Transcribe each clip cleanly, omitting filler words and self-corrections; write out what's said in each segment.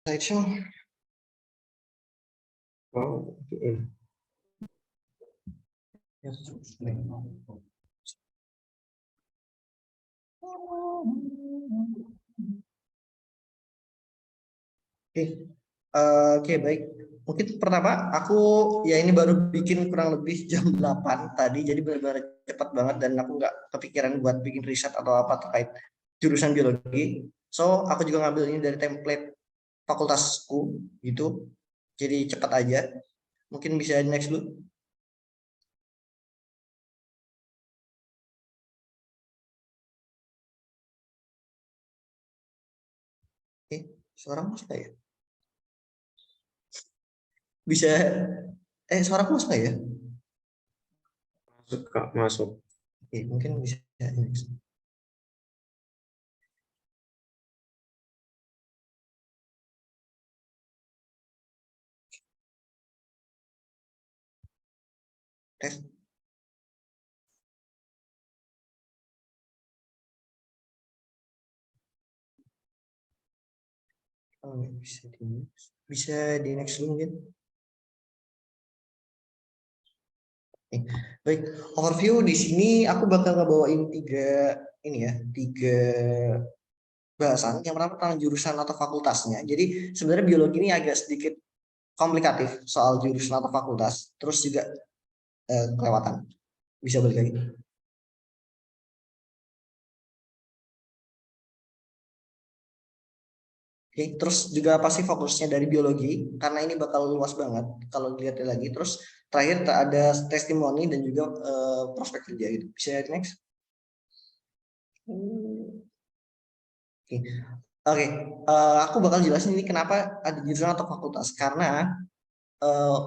Slideshow. Oh, oke. Oke, baik. Mungkin pertama aku ya ini baru bikin kurang lebih jam 8 tadi, jadi benar-benar cepat banget dan aku nggak kepikiran buat bikin riset atau apa terkait jurusan biologi. So, aku juga ngambil ini dari template fakultasku gitu. Jadi cepat aja. Mungkin bisa next dulu. Oke, suara mas nggak ya? Bisa suara mas nggak ya? Masuk, Kak, masuk. Oke, mungkin bisa next. Tes. Oh, bisa di next dulu mungkin. Baik, overview di sini aku bakal ngebawain tiga bahasan. Yang pertama tentang jurusan atau fakultasnya. Jadi sebenarnya biologi ini agak sedikit komplikatif soal jurusan atau fakultas. Terus juga kelewatan. Bisa balik lagi. Oke, terus juga pasti fokusnya dari biologi karena ini bakal luas banget kalau dilihat lagi. Terus terakhir ada testimoni dan juga prospek kerja gitu. Bisa next. Oke, Oke, aku bakal jelasin ini kenapa ada jurusan atau fakultas. Karena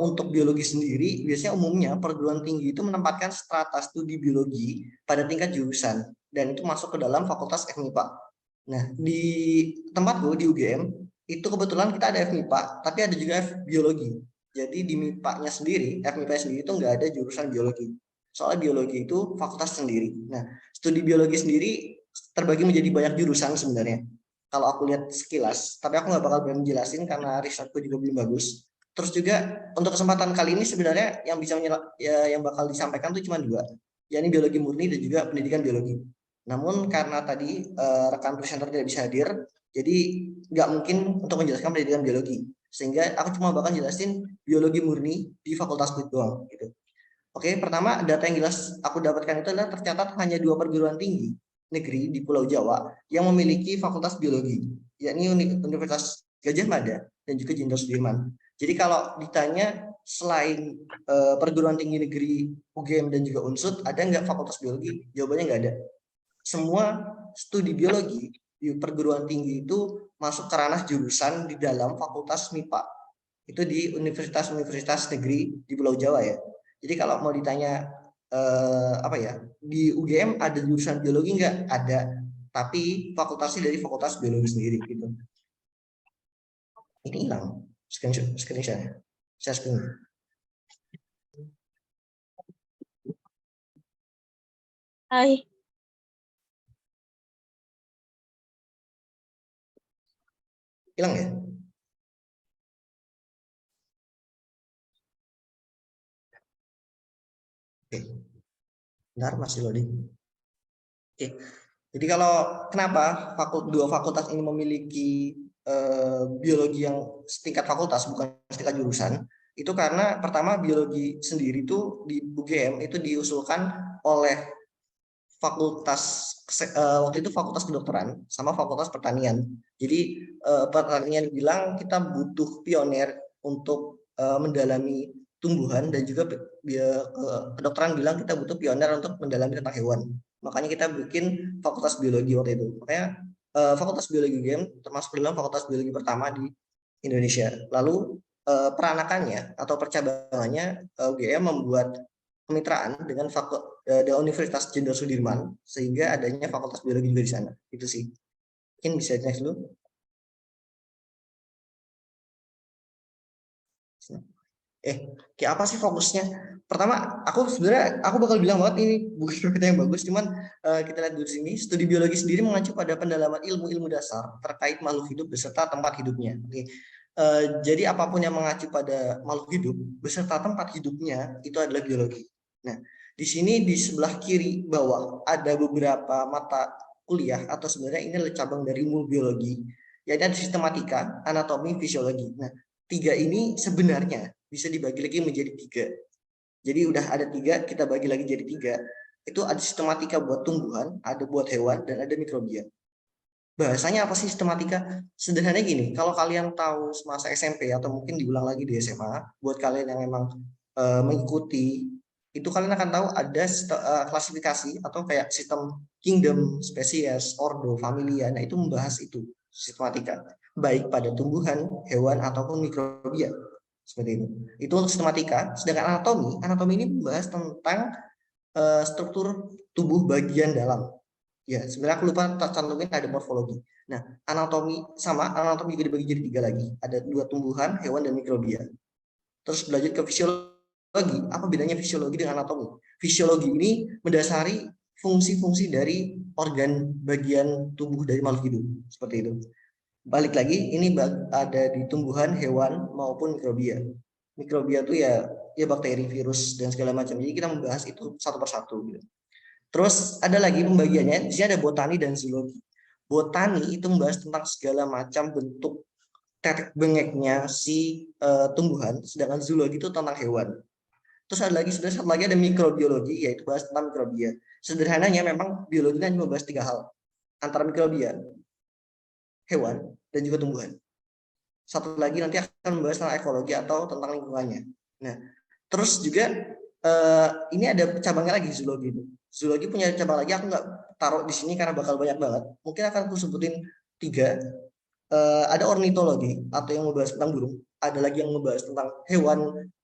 untuk biologi sendiri, biasanya umumnya perguruan tinggi itu menempatkan strata studi biologi pada tingkat jurusan, dan itu masuk ke dalam fakultas FMIPA. Nah, di tempatku di UGM, itu kebetulan kita ada FMIPA, tapi ada juga biologi. Jadi di MIPA-nya sendiri, FMIPA sendiri itu nggak ada jurusan biologi. Soalnya biologi itu fakultas sendiri. Nah, studi biologi sendiri terbagi menjadi banyak jurusan sebenarnya. Kalau aku lihat sekilas, tapi aku nggak bakal menjelasin karena risetku juga belum bagus. Terus juga untuk kesempatan kali ini sebenarnya yang bisa yang bakal disampaikan itu cuma dua, yakni biologi murni dan juga pendidikan biologi. Namun karena tadi rekan presenter tidak bisa hadir, jadi nggak mungkin untuk menjelaskan pendidikan biologi. Sehingga aku cuma bakal jelasin biologi murni di Fakultas Kulit doang gitu. Oke, pertama data yang jelas aku dapatkan itu adalah tercatat hanya 2 perguruan tinggi negeri di Pulau Jawa yang memiliki fakultas biologi, yakni Universitas Gajah Mada dan juga Jenderal Sudirman. Jadi kalau ditanya selain perguruan tinggi negeri UGM dan juga UNSUD, ada nggak fakultas biologi? Jawabannya nggak ada. Semua studi biologi di perguruan tinggi itu masuk ke ranah jurusan di dalam fakultas MIPA. Itu di universitas-universitas negeri di Pulau Jawa ya. Jadi kalau mau ditanya apa ya, di UGM ada jurusan biologi nggak? Ada, tapi fakultasnya dari fakultas biologi sendiri gitu. Ini hilang screenshot-nya. Saya screen. Hai. Hilang ya? Oke. Bentar, masih loading. Oke. Jadi kalau kenapa dua fakultas ini memiliki biologi yang setingkat fakultas bukan setingkat jurusan, itu karena pertama biologi sendiri itu di UGM itu diusulkan oleh waktu itu fakultas kedokteran sama fakultas pertanian. Jadi pertanian bilang kita butuh pionir untuk mendalami tumbuhan dan juga kedokteran bilang kita butuh pionir untuk mendalami tentang hewan. Makanya kita bikin fakultas biologi waktu itu. Makanya fakultas biologi UGM termasuk dalam fakultas biologi pertama di Indonesia. Lalu peranakannya atau percabangannya UGM membuat kemitraan dengan Universitas Jenderal Sudirman sehingga adanya fakultas biologi juga di sana. Itu sih. Mungkin bisa next dulu. Kayak apa sih fokusnya? pertama aku bakal bilang banget ini bukan berita yang bagus, cuman kita lihat dulu sini. Studi biologi sendiri mengacu pada pendalaman ilmu-ilmu dasar terkait makhluk hidup beserta tempat hidupnya. Oke. Jadi apapun yang mengacu pada makhluk hidup beserta tempat hidupnya itu adalah biologi. Nah, di sini di sebelah kiri bawah ada beberapa mata kuliah atau sebenarnya ini adalah cabang dari ilmu biologi, yaitu ada sistematika, anatomi, fisiologi. Nah, tiga ini sebenarnya bisa dibagi lagi menjadi tiga. Jadi udah ada tiga, kita bagi lagi jadi tiga. Itu ada sistematika buat tumbuhan, ada buat hewan, dan ada mikrobia. Bahasanya apa sih sistematika? Sederhananya gini, kalau kalian tahu semasa SMP atau mungkin diulang lagi di SMA, buat kalian yang memang mengikuti, itu kalian akan tahu ada klasifikasi atau kayak sistem kingdom, spesies, ordo, familia. Nah itu membahas itu sistematika, baik pada tumbuhan, hewan ataupun mikrobia. Seperti itu untuk sistematika. Sedangkan anatomi ini membahas tentang struktur tubuh bagian dalam. Ya, sebenarnya aku lupa cantumin ada morfologi. Nah, anatomi juga dibagi jadi tiga lagi. Ada dua, tumbuhan, hewan, dan mikrobia. Terus belajar ke fisiologi. Apa bedanya fisiologi dengan anatomi? Fisiologi ini mendasari fungsi-fungsi dari organ bagian tubuh dari makhluk hidup. Seperti itu. Balik lagi, ini ada di tumbuhan, hewan, maupun mikrobia. Mikrobia itu ya bakteri, virus, dan segala macam. Jadi kita membahas itu satu persatu. Gitu. Terus ada lagi pembagiannya, di sini ada botani dan zoologi. Botani itu membahas tentang segala macam bentuk tetek bengeknya si tumbuhan, sedangkan zoologi itu tentang hewan. Terus ada lagi, sebenarnya satu lagi ada mikrobiologi, yaitu bahas tentang mikrobia. Sederhananya memang biologi kan cuma bahas tiga hal, antara mikrobia, hewan, dan juga tumbuhan. Satu lagi nanti akan membahas tentang ekologi atau tentang lingkungannya. Nah, terus juga ini ada cabangnya lagi zoologi itu. Zoologi punya cabang lagi, aku nggak taruh di sini karena bakal banyak banget. Mungkin akan aku sebutin tiga. Ada ornitologi atau yang membahas tentang burung. Ada lagi yang membahas tentang hewan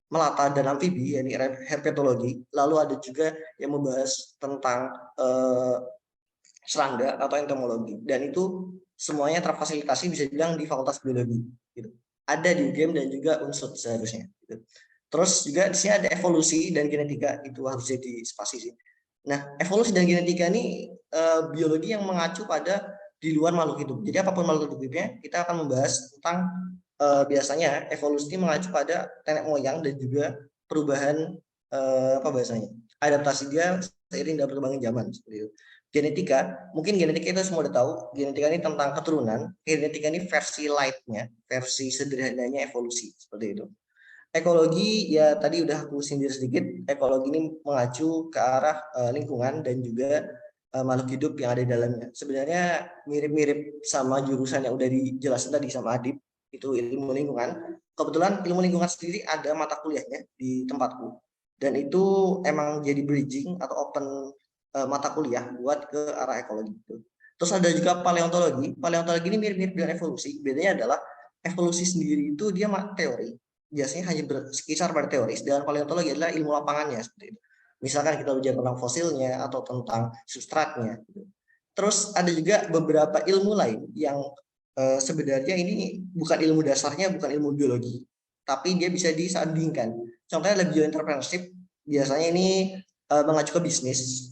melata dan amfibi, yakni herpetologi. Lalu ada juga yang membahas tentang serangga atau entomologi. Dan itu semuanya terfasilitasi bisa dibilang di Fakultas Biologi. Gitu. Ada di UGM dan juga Unsur seharusnya. Gitu. Terus juga di sini ada evolusi dan genetika, itu harus jadi spasi sih. Nah, evolusi dan genetika ini biologi yang mengacu pada di luar makhluk hidup. Jadi apapun makhluk hidupnya, kita akan membahas tentang biasanya evolusi mengacu pada nenek moyang dan juga perubahan apa bahasanya, adaptasi dia seiring dengan perkembangan zaman seperti itu. Genetika, mungkin genetika itu semua udah tahu. Genetika ini tentang keturunan. Genetika ini versi light-nya, versi sederhananya evolusi seperti itu. Ekologi ya tadi udah aku sindir sedikit. Ekologi ini mengacu ke arah lingkungan dan juga makhluk hidup yang ada di dalamnya. Sebenarnya mirip-mirip sama jurusan yang udah dijelasin tadi sama Adib, itu ilmu lingkungan. Kebetulan ilmu lingkungan sendiri ada mata kuliahnya di tempatku. Dan itu emang jadi bridging atau open mata kuliah buat ke arah ekologi. Terus ada juga paleontologi. Paleontologi ini mirip-mirip dengan evolusi. Bedanya adalah evolusi sendiri itu dia teori, biasanya hanya berkisar pada teoris, dan paleontologi adalah ilmu lapangannya seperti itu. Misalkan kita belajar tentang fosilnya atau tentang substratnya. Terus ada juga beberapa ilmu lain yang sebenarnya ini bukan ilmu dasarnya, bukan ilmu biologi, tapi dia bisa disandingkan. Contohnya adalah bioentrepreneurship, biasanya ini mengacu ke bisnis.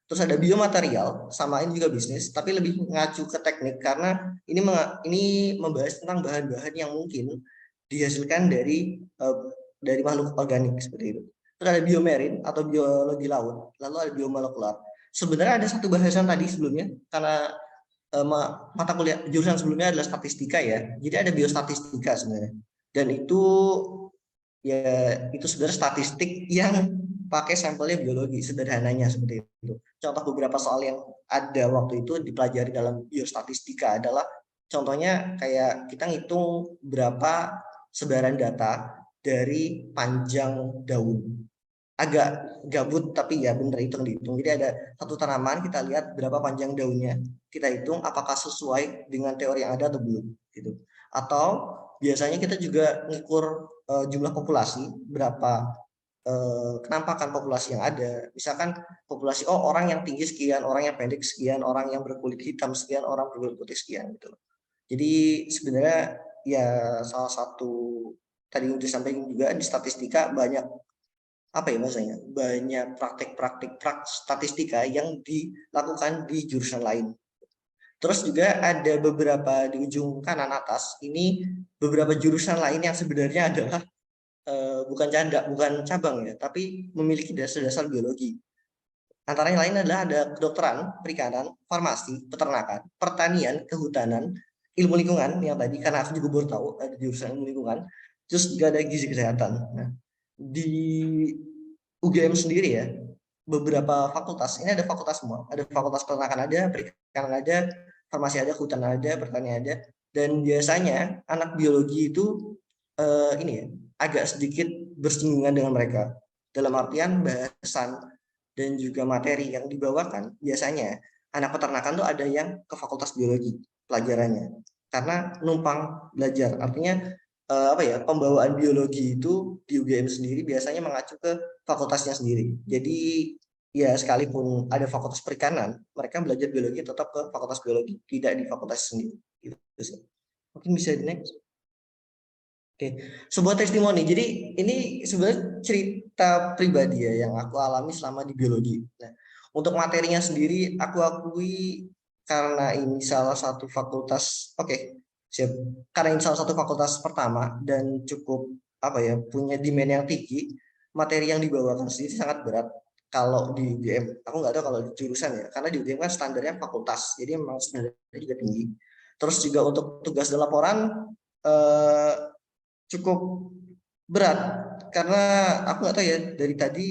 Terus ada biomaterial, sama ini juga bisnis, tapi lebih mengacu ke teknik karena ini membahas tentang bahan-bahan yang mungkin dihasilkan dari makhluk organik seperti itu. Terus ada biomarine atau biologi laut, lalu ada biomolekular. Sebenarnya ada satu bahasan tadi sebelumnya karena mata kuliah jurusan sebelumnya adalah statistika ya. Jadi ada biostatistika sebenarnya. Dan itu sebenarnya statistik yang pakai sampelnya biologi, sederhananya seperti itu. Contoh beberapa soal yang ada waktu itu dipelajari dalam biostatistika adalah contohnya kayak kita ngitung berapa sebaran data dari panjang daun. Agak gabut tapi ya bener itu dihitung. Jadi ada satu tanaman, kita lihat berapa panjang daunnya, kita hitung apakah sesuai dengan teori yang ada atau belum gitu. Atau biasanya kita juga ngukur jumlah populasi, berapa kenampakan populasi yang ada. Misalkan populasi orang yang tinggi sekian, orang yang pendek sekian, orang yang berkulit hitam sekian, orang berkulit putih sekian gitu. Jadi sebenarnya ya salah satu tadi udah sampaikan juga di statistika banyak apa ya bahasanya, banyak praktik-praktik statistika yang dilakukan di jurusan lain. Terus juga ada beberapa di ujung kanan atas ini beberapa jurusan lain yang sebenarnya adalah bukan cabang ya, tapi memiliki dasar-dasar biologi. Antara yang lain adalah ada kedokteran, perikanan, farmasi, peternakan, pertanian, kehutanan, ilmu lingkungan yang tadi karena aku juga baru tahu ada jurusan ilmu lingkungan, terus juga ada gizi kesehatan. Nah, di UGM sendiri ya, beberapa fakultas, ini ada fakultas semua, ada fakultas peternakan ada, perikanan ada, farmasi ada, kehutanan ada, pertanian ada, dan biasanya anak biologi itu ini ya, agak sedikit bersinggungan dengan mereka. Dalam artian bahasan dan juga materi yang dibawakan, biasanya anak peternakan tuh ada yang ke fakultas biologi pelajarannya. Karena numpang belajar. Artinya apa ya, pembawaan biologi itu di UGM sendiri biasanya mengacu ke fakultasnya sendiri. Jadi ya sekalipun ada fakultas perikanan, mereka belajar biologi tetap ke fakultas biologi, tidak di fakultas sendiri. Gitu sih. Mungkin bisa di next. Oke, sebuah testimoni. Jadi ini sebenarnya cerita pribadi ya yang aku alami selama di biologi. Nah, untuk materinya sendiri aku akui karena ini salah satu fakultas, oke, siap. Karena ini salah satu fakultas pertama dan cukup apa ya punya demand yang tinggi, materi yang dibawakan sendiri sangat berat. Kalau di UGM, aku nggak tahu kalau di jurusan ya, karena di UGM kan standarnya fakultas, jadi memang standarnya juga tinggi. Terus juga untuk tugas dan laporan eh, cukup berat karena aku nggak tahu ya dari tadi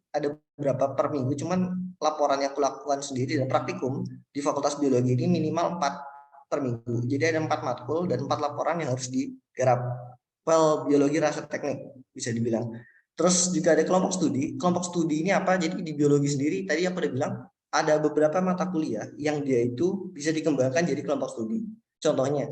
ada berapa per minggu cuman laporan yang aku lakukan sendiri dan praktikum di Fakultas Biologi ini minimal 4 per minggu. Jadi ada 4 matkul dan 4 laporan yang harus digarap. Well, biologi rasa teknik bisa dibilang. Terus juga ada kelompok studi. Kelompok studi ini apa? Jadi di biologi sendiri tadi aku udah bilang ada beberapa mata kuliah yang dia itu bisa dikembangkan jadi kelompok studi. Contohnya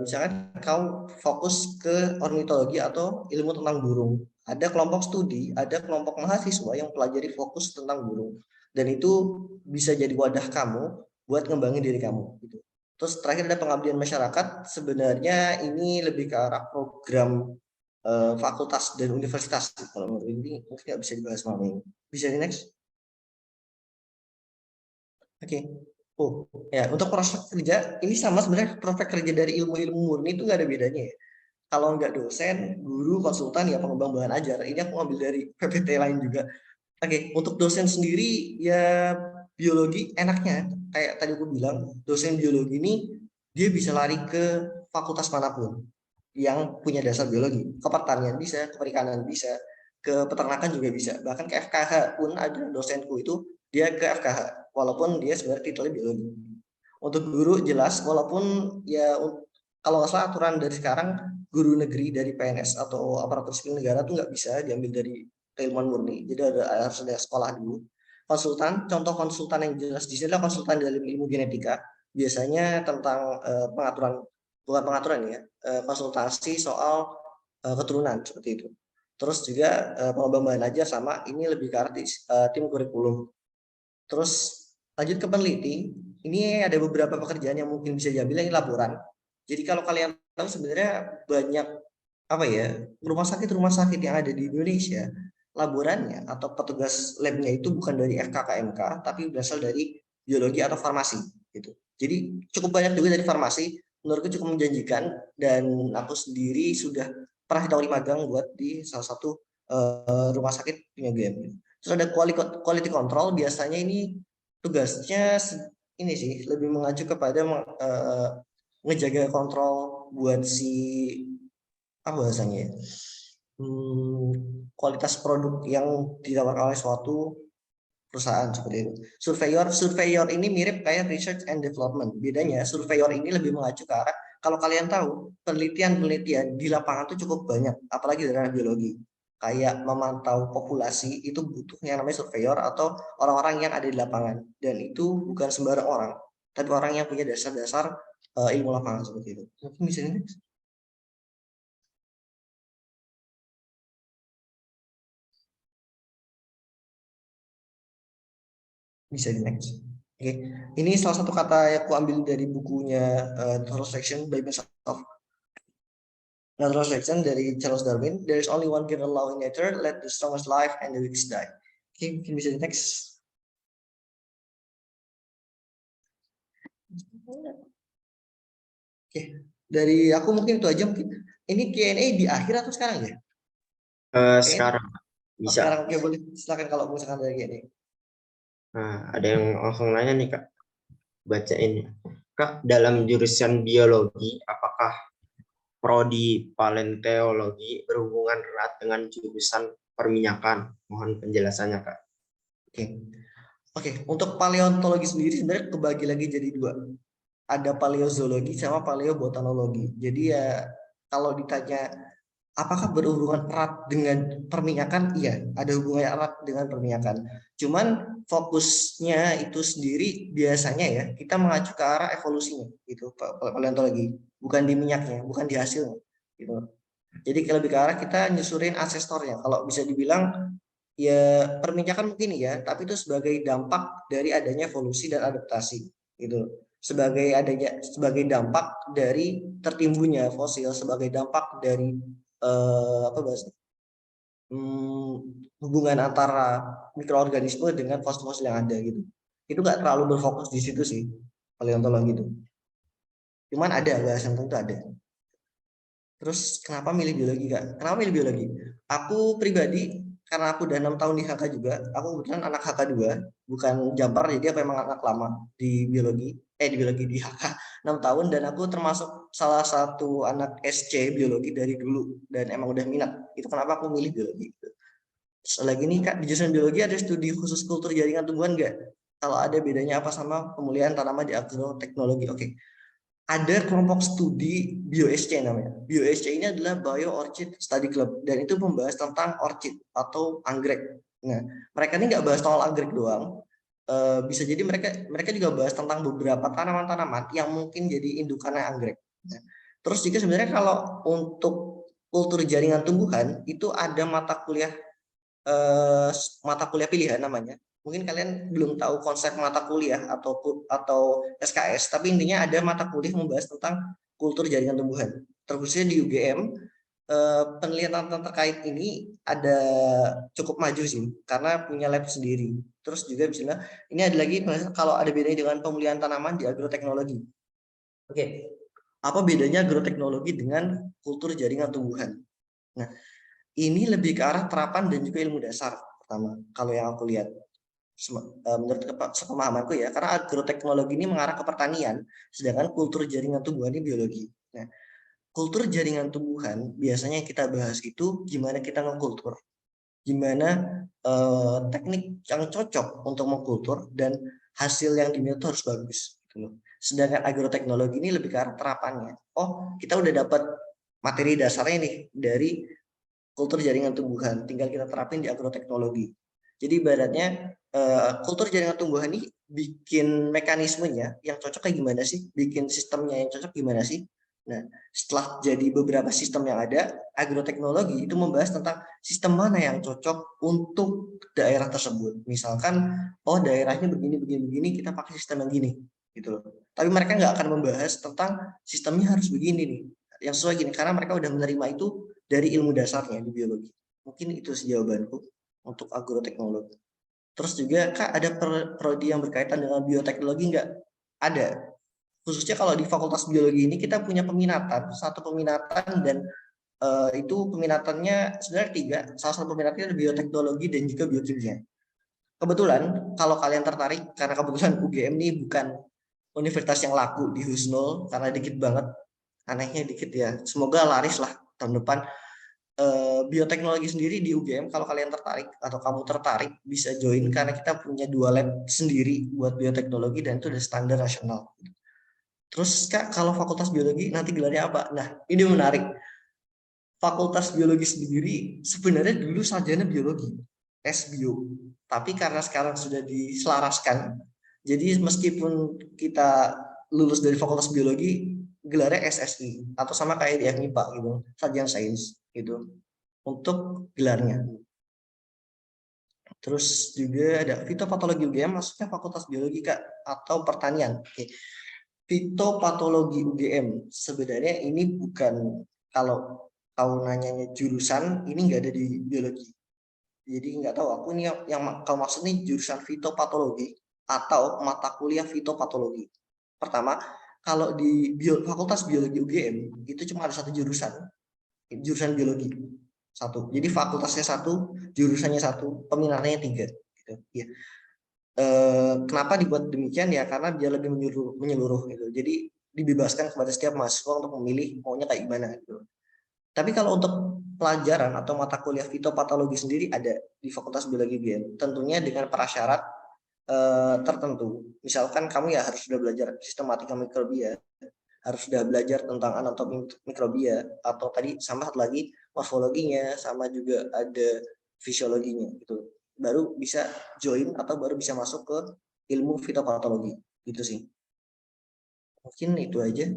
misalkan kau fokus ke ornitologi atau ilmu tentang burung. Ada kelompok studi, ada kelompok mahasiswa yang pelajari fokus tentang burung. Dan itu bisa jadi wadah kamu buat ngembangin diri kamu. Gitu. Terus terakhir ada pengabdian masyarakat. Sebenarnya ini lebih ke arah program fakultas dan universitas. Kalau menurut ini mungkin nggak bisa dibahas malam ini. Bisa di next? Oke. Oh, ya untuk prospek kerja ini sama sebenarnya prospek kerja dari ilmu-ilmu murni itu nggak ada bedanya ya. Kalau nggak dosen, guru, konsultan ya pengembang bahan ajar. Ini aku ambil dari PPT lain juga. Oke, untuk dosen sendiri ya biologi enaknya kayak tadi aku bilang dosen biologi ini dia bisa lari ke fakultas manapun yang punya dasar biologi. Ke pertanian bisa, ke perikanan bisa, ke peternakan juga bisa. Bahkan ke FKH pun ada dosenku itu dia ke FKH walaupun dia sebenarnya titelnya biologi. Untuk guru jelas walaupun ya kalau nggak salah aturan dari sekarang guru negeri dari PNS atau aparatur sipil negara tuh nggak bisa diambil dari keilmuan murni. Jadi harus ada sekolah dulu. Konsultan, contoh konsultan yang jelas di sini adalah konsultan dalam ilmu genetika. Biasanya tentang pengaturan, bukan pengaturan ya, konsultasi soal keturunan seperti itu. Terus juga pengembangan aja sama ini lebih ke artis tim kurikulum. Terus lanjut ke peneliti, ini ada beberapa pekerjaan yang mungkin bisa diambil ini laporan. Jadi kalau kalian tahu sebenarnya banyak apa ya rumah sakit yang ada di Indonesia laborannya atau petugas labnya itu bukan dari FKKMK tapi berasal dari biologi atau farmasi gitu. Jadi cukup banyak juga dari farmasi, menurutku cukup menjanjikan dan aku sendiri sudah pernah ditawari magang buat di salah satu rumah sakit punya game. Terus ada quality control, biasanya ini tugasnya ini sih lebih mengacu kepada ngejaga kontrol buat si apa bahasanya ya, kualitas produk yang ditawarkan oleh suatu perusahaan seperti itu. Surveyor ini mirip kayak research and development. Bedanya surveyor ini lebih mengacu ke arah kalau kalian tahu penelitian di lapangan itu cukup banyak, apalagi dari biologi. Kayak memantau populasi itu butuh yang namanya surveyor atau orang-orang yang ada di lapangan dan itu bukan sembarang orang, tapi orang yang punya dasar-dasar ilmu lapangan seperti itu. Mungkin bisa ini. Bisa di next. Oke, ini salah satu kata yang aku ambil dari bukunya Introspection by Microsoft. Natural selection dari Charles Darwin. There is only one general law in nature: let the strongest live and the weakest die. Oke, mungkin bisa di next. Oke, dari aku mungkin itu aja mungkin. Ini Q&A di akhir atau sekarang ya? Sekarang bisa. Sekarang oke, boleh. Silakan kalau misalkan dari Q&A. Nah, ada yang langsung nanya nih Kak. Bacain ya. Kak, dalam jurusan biologi, apakah prodi paleontologi berhubungan erat dengan jurusan perminyakan? Mohon penjelasannya Kak. Oke, untuk paleontologi sendiri sebenarnya kebagi lagi jadi dua. Ada paleozoologi sama paleobotanologi. Jadi ya kalau ditanya apakah berhubungan erat dengan perminyakan? Iya, ada hubungan erat dengan perminyakan. Cuman fokusnya itu sendiri biasanya ya kita mengacu ke arah evolusinya gitu paleontologi, bukan di minyaknya, bukan di hasilnya gitu. Jadi lebih ke arah kita nyusurin ancestornya. Kalau bisa dibilang ya perminyakan mungkin ya, tapi itu sebagai dampak dari adanya evolusi dan adaptasi gitu. Sebagai dampak dari tertimbunnya fosil, sebagai dampak dari apa bahasa hubungan antara mikroorganisme dengan fosil-fosil yang ada gitu. Itu nggak terlalu berfokus di situ sih paleontologi itu. Cuman ada bahasan tentu ada. Terus kenapa milih biologi Kak? Kenapa milih biologi? Aku pribadi karena aku udah 6 tahun di HK juga, aku kebetulan anak HK 2, bukan Jampar, jadi aku emang anak lama di biologi, di HK 6 tahun, dan aku termasuk salah satu anak SC biologi dari dulu, dan emang udah minat. Itu kenapa aku milih biologi. Terus lagi nih Kak, di jurusan biologi ada studi khusus kultur jaringan tumbuhan nggak? Kalau ada bedanya apa sama pemulihan tanaman di agroteknologi? Oke. Ada kelompok studi BioSC namanya. BioSC ini adalah Bio Orchid Study Club dan itu membahas tentang orchid atau anggrek. Nah, mereka ini nggak bahas soal anggrek doang. Bisa jadi mereka juga bahas tentang beberapa tanaman-tanaman yang mungkin jadi indukannya anggrek. Nah, terus juga sebenarnya kalau untuk kultur jaringan tumbuhan itu ada mata kuliah pilihan namanya. Mungkin kalian belum tahu konsep mata kuliah atau SKS, tapi intinya ada mata kuliah membahas tentang kultur jaringan tumbuhan. Terkhususnya di UGM, penelitian terkait ini ada cukup maju sih, karena punya lab sendiri. Terus juga misalnya ini ada lagi kalau ada bedanya dengan pemulihan tanaman di agroteknologi. Oke, apa bedanya agroteknologi dengan kultur jaringan tumbuhan? Nah, ini lebih ke arah terapan dan juga ilmu dasar pertama kalau yang aku lihat menurut sepemahamanku ya, karena agroteknologi ini mengarah ke pertanian, sedangkan kultur jaringan tumbuhan ini biologi. Nah, kultur jaringan tumbuhan biasanya yang kita bahas itu gimana kita mengkultur, gimana teknik yang cocok untuk mengkultur dan hasil yang dimiliki itu harus bagus gitu loh. Sedangkan agroteknologi ini lebih ke arah terapannya. Oh, kita udah dapat materi dasarnya nih dari kultur jaringan tumbuhan, tinggal kita terapin di agroteknologi. Jadi ibaratnya kultur jaringan tumbuhan ini bikin mekanismenya yang cocok kayak gimana sih, bikin sistemnya yang cocok gimana sih. Nah, setelah jadi beberapa sistem yang ada, agroteknologi itu membahas tentang sistem mana yang cocok untuk daerah tersebut. Misalkan, oh daerahnya begini, kita pakai sistem yang gini, gitu loh. Tapi mereka nggak akan membahas tentang sistemnya harus begini nih, yang sesuai gini, karena mereka udah menerima itu dari ilmu dasarnya di biologi. Mungkin itu sih jawabanku untuk agroteknologi. Terus juga Kak ada prodi yang berkaitan dengan bioteknologi nggak? Ada. Khususnya kalau di Fakultas Biologi ini kita punya satu peminatan dan itu peminatannya sebenarnya 3. Salah satu peminatnya ada bioteknologi dan juga biokimia. Kebetulan kalau kalian tertarik, karena kebetulan UGM ini bukan universitas yang laku di Husnul karena dikit banget, anehnya dikit ya. Semoga laris lah tahun depan. Bioteknologi sendiri di UGM kalau kalian tertarik atau kamu tertarik bisa join karena kita punya 2 lab sendiri buat bioteknologi dan itu udah standar nasional. Terus Kak kalau Fakultas Biologi nanti gelarnya apa? Nah ini menarik. Fakultas Biologi sendiri sebenarnya dulu sarjana biologi, S-Bio. Tapi karena sekarang sudah diselaraskan, jadi meskipun kita lulus dari Fakultas Biologi, gelarnya SSI atau sama kayak di FMIPA gitu, sarjana sains gitu untuk gelarnya. Terus juga ada fitopatologi UGM, maksudnya Fakultas Biologi Kak atau pertanian. Oke. Fitopatologi UGM sebenarnya ini bukan, kalau tahu nanyanya jurusan, ini nggak ada di biologi. Jadi nggak tahu aku ini yang kau maksud nih jurusan fitopatologi atau mata kuliah fitopatologi. Pertama, kalau di Fakultas Biologi UGM itu cuma ada satu jurusan biologi satu. Jadi fakultasnya satu, jurusannya satu, peminatnya 3. Gitu. Ya. Kenapa dibuat demikian ya? Karena dia lebih menyeluruh gitu. Jadi dibebaskan kepada setiap mahasiswa untuk memilih maunya kayak gimana gitu. Tapi kalau untuk pelajaran atau mata kuliah fitopatologi sendiri ada di Fakultas Biologi UGM, tentunya dengan prasyarat tertentu. Misalkan kamu ya harus sudah belajar sistematika mikrobia, harus sudah belajar tentang anatomi mikrobia, atau tadi sama satu lagi morfologinya, sama juga ada fisiologinya gitu. Baru bisa join atau baru bisa masuk ke ilmu fitopatologi gitu sih. Mungkin itu aja.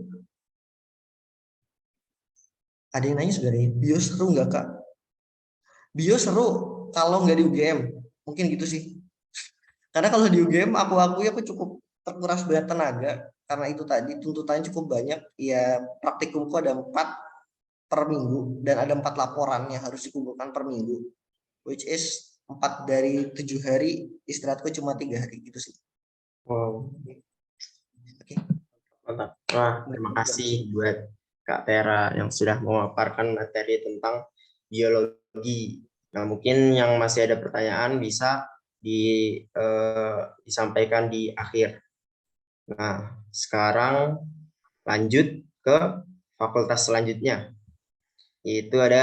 Ada yang nanya sebenarnya, bio seru nggak kak? Bio seru kalau nggak di UGM, mungkin gitu sih. Karena kalau di UGM aku cukup terkuras banyak tenaga karena itu tadi tuntutannya cukup banyak. Ya praktikumku ada 4 per minggu dan ada 4 laporan yang harus dikumpulkan per minggu, which is 4 dari 7 hari, istirahatku cuma 3 hari gitu sih. Wow, Oke. mantap. Wah, terima kasih buat Kak Tera yang sudah memaparkan materi tentang biologi. Nah, mungkin yang masih ada pertanyaan bisa disampaikan di akhir. Nah, sekarang lanjut ke fakultas selanjutnya, yaitu ada